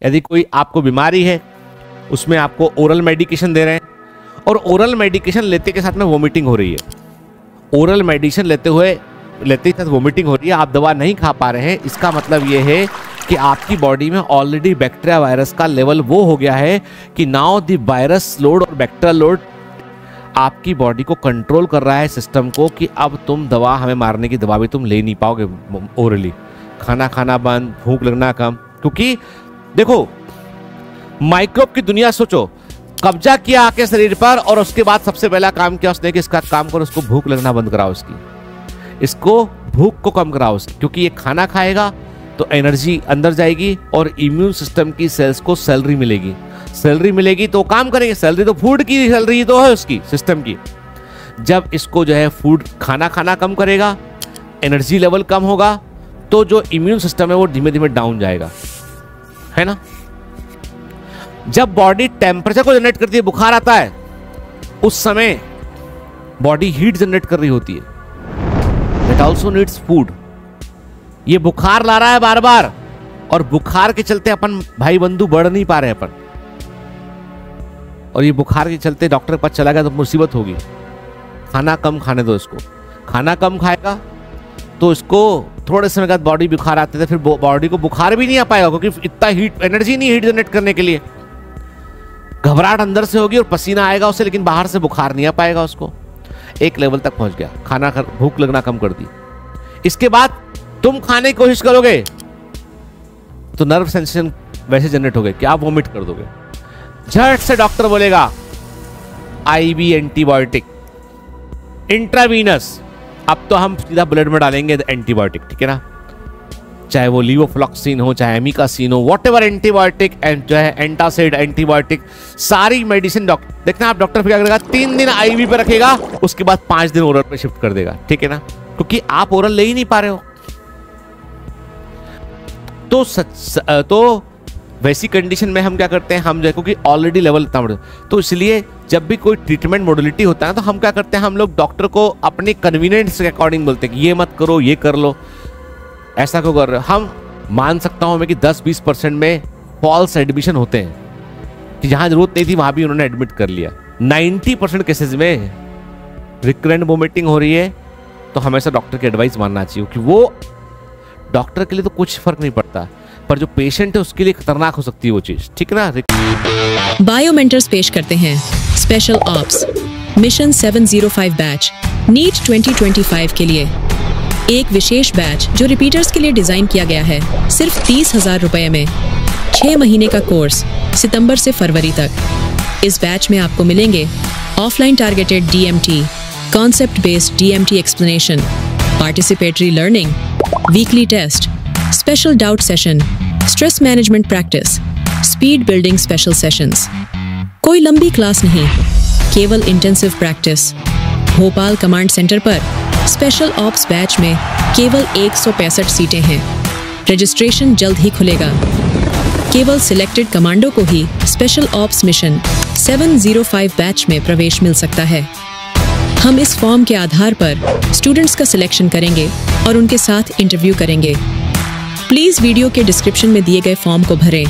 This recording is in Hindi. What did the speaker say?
यदि कोई आपको बीमारी है, उसमें आपको ओरल मेडिकेशन दे रहे हैं और ओरल मेडिकेशन लेते के साथ में वोमिटिंग हो रही है, ओरल मेडिसिन लेते ही साथ वोमिटिंग हो रही है, आप दवा नहीं खा पा रहे हैं, इसका मतलब ये है कि आपकी बॉडी में ऑलरेडी बैक्टीरिया वायरस का लेवल वो हो गया है कि नाउ द वायरस लोड और बैक्टीरियल लोड आपकी बॉडी को कंट्रोल कर रहा है, सिस्टम को, कि अब तुम दवा, हमें मारने की दवा भी तुम ले नहीं पाओगे ओरली। खाना खाना बंद, भूख लगना कम, क्योंकि देखो माइक्रोब की दुनिया सोचो, कब्जा किया आके शरीर पर और उसके बाद सबसे पहला काम किया उसने कि इसका काम करो, उसको भूख लगना बंद कराओ, इसको भूख को कम कराओ, क्योंकि ये खाना खाएगा तो एनर्जी अंदर जाएगी और इम्यून सिस्टम की सेल्स को सैलरी मिलेगी, सैलरी मिलेगी तो काम करेंगे, सैलरी तो फूड की सैलरी तो है उसकी सिस्टम की। जब इसको जो है फूड खाना कम करेगा, एनर्जी लेवल कम होगा, तो जो इम्यून सिस्टम है वो धीमे धीमे डाउन जाएगा, है ना। जब बॉडी टेम्परेचर को जनरेट करती है, बुखार आता है, उस समय बॉडी हीट जनरेट कर रही होती है, इट ऑल्सो नीड्स फूड। ये बुखार ला रहा है बार बार और बुखार के चलते अपन भाई बंधु बढ़ नहीं पा रहे अपन, और ये बुखार के चलते डॉक्टर के पास चला गया तो मुसीबत होगी। खाना कम खाने दो इसको, खाना कम खाएगा तो इसको थोड़े समय बाद बॉडी बुखार आते थे, फिर बॉडी को बुखार भी नहीं आ पाएगा क्योंकि इतना हीट, एनर्जी नहीं हीट जनरेट करने के लिए। घबराहट अंदर से होगी और पसीना आएगा उसे, लेकिन बाहर से बुखार नहीं आ पाएगा उसको। एक लेवल तक पहुंच गया, खाना भूख लगना कम कर दी। इसके बाद तुम खाने की कोशिश करोगे तो नर्व सेंसेशन वैसे जनरेट हो गए कि आप वोमिट कर दोगे। झट से डॉक्टर बोलेगा आईवी एंटीबायोटिक, इंट्रावीनस, अब तो हम सीधा ब्लड में डालेंगे एंटीबायोटिक, ठीक है ना, चाहे वो लीवोफ्लॉक्सिन हो, चाहे एमिकासिन हो, व्हाटएवर एंटीबायोटिक, जो है एंटासिड एंटीबायोटिक, सारी मेडिसिन डॉक्टर देखना। आप डॉक्टर फिर क्या करेगा, 3 दिन आईवी पे रखेगा, उसके बाद 5 दिन ओरल पे शिफ्ट कर देगा, ठीक है ना, क्योंकि आप ओरल ले ही नहीं पा रहे हो। तो वैसी कंडीशन में हम क्या करते हैं, हम जो है क्योंकि ऑलरेडी लेवल इतना बढ़, तो इसलिए जब भी कोई ट्रीटमेंट मोडलिटी होता है तो हम क्या करते हैं, हम लोग डॉक्टर को अपने कन्वीनियंस के अकॉर्डिंग बोलते हैं कि ये मत करो, ये कर लो, ऐसा क्यों कर रहे हो। हम मान सकता हूं मैं कि 10-20% में फॉल्स एडमिशन होते हैं कि जहां जरूरत नहीं थी वहां भी उन्होंने एडमिट कर लिया। 90% केसेस में रिकरेंट वोमिटिंग हो रही है तो हमेशा डॉक्टर की एडवाइस मानना चाहिए, कि वो डॉक्टर के लिए तो कुछ फर्क नहीं पड़ता, पर जो पेशेंट है उसके लिए खतरनाक हो सकती है वो चीज, ठीक है ना। बायोमेंटर्स पेश करते हैं special ops mission 705 batch NEET 2025 के लिए एक विशेष बैच जो रिपीटर्स के लिए डिजाइन किया गया है, सिर्फ 30,000 रुपए में 6 महीने का कोर्स सितंबर से फरवरी तक। इस बैच में आपको मिलेंगे offline targeted DMT, concept based DMT explanation, participatory learning, weekly test, special doubt session, stress management practice, speed building special sessions. कोई लंबी क्लास नहीं, केवल intensive practice. Bhopal command centre पर स्पेशल ऑप्स बैच में केवल 165 सीटें हैं। रजिस्ट्रेशन जल्द ही खुलेगा। केवल सिलेक्टेड कमांडो को ही स्पेशल ऑप्स मिशन 705 बैच में प्रवेश मिल सकता है। हम इस फॉर्म के आधार पर स्टूडेंट्स का सिलेक्शन करेंगे और उनके साथ इंटरव्यू करेंगे। प्लीज वीडियो के डिस्क्रिप्शन में दिए गए फॉर्म को भरें।